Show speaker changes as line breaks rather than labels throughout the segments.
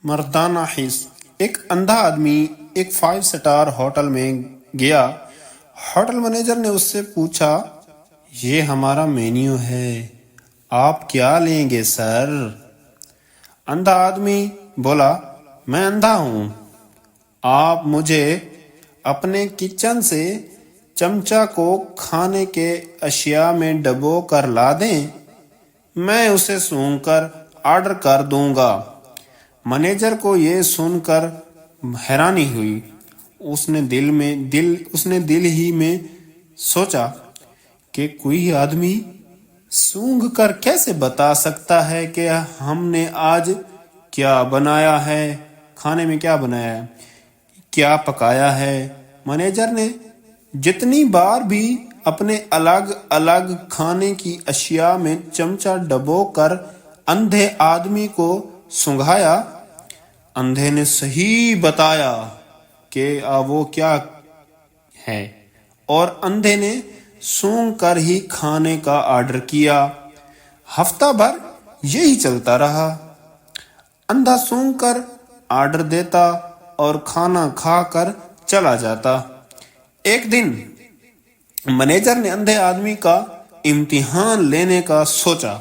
مردانہ حص۔ ایک اندھا آدمی ایک 5 سٹار ہوٹل میں گیا۔ ہوٹل مینیجر نے اس سے پوچھا، یہ ہمارا مینیو ہے، آپ کیا لیں گے سر؟ اندھا آدمی بولا، میں اندھا ہوں، آپ مجھے اپنے کچن سے چمچہ کو کھانے کے اشیاء میں ڈبو کر لا دیں، میں اسے سونگھ کر آرڈر کر دوں گا۔ مینیجر کو یہ سن کر حیرانی ہوئی۔ اس نے دل ہی میں سوچا کہ کوئی آدمی سونگھ کر کیسے بتا سکتا ہے کہ ہم نے آج کیا بنایا ہے، کھانے میں کیا بنایا ہے، کیا پکایا ہے۔ مینیجر نے جتنی بار بھی اپنے الگ الگ کھانے کی اشیاء میں چمچہ ڈبو کر اندھے آدمی کو سونگھایا، اندھے نے صحیح بتایا کہ وہ کیا ہے، اور اندھے نے سونگھ کر ہی کھانے کا آرڈر کیا۔ ہفتہ بھر یہی چلتا رہا۔ اندھا سونگھ کر آرڈر دیتا اور کھانا کھا کر چلا جاتا۔ ایک دن مینیجر نے اندھے آدمی کا امتحان لینے کا سوچا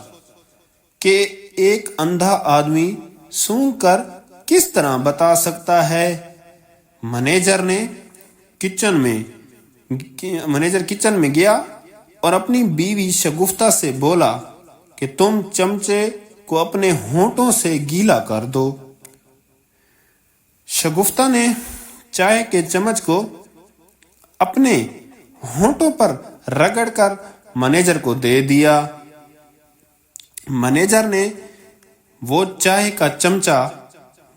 کہ ایک اندھا آدمی سونگھ کر کس طرح بتا سکتا ہے۔ مینیجر کچن میں گیا اور اپنی بیوی شگفتہ سے بولا کہ تم چمچے کو اپنے ہونٹوں سے گیلا کر دو۔ شگفتہ نے چائے کے چمچ کو اپنے ہونٹوں پر رگڑ کر مینیجر کو دے دیا۔ مینیجر نے وہ چائے کا چمچہ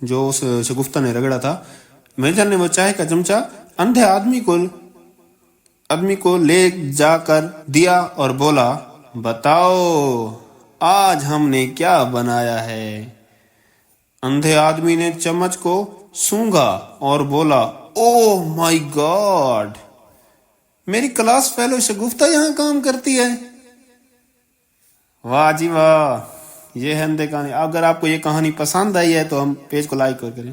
جو اس شگفتہ نے رگڑا تھا، مینیجر نے وہ چائے کا چمچہ اندھے آدمی کو لے جا کر دیا اور بولا، بتاؤ آج ہم نے کیا بنایا ہے۔ اندھے آدمی نے چمچ کو سونگھا اور بولا، اوہ مائی گاڈ، میری کلاس فیلو شگفتہ یہاں کام کرتی ہے۔ واہ جی واہ، یہ ہے اندھے کہانی۔ اگر آپ کو یہ کہانی پسند آئی ہے تو ہم پیج کو لائک کریں۔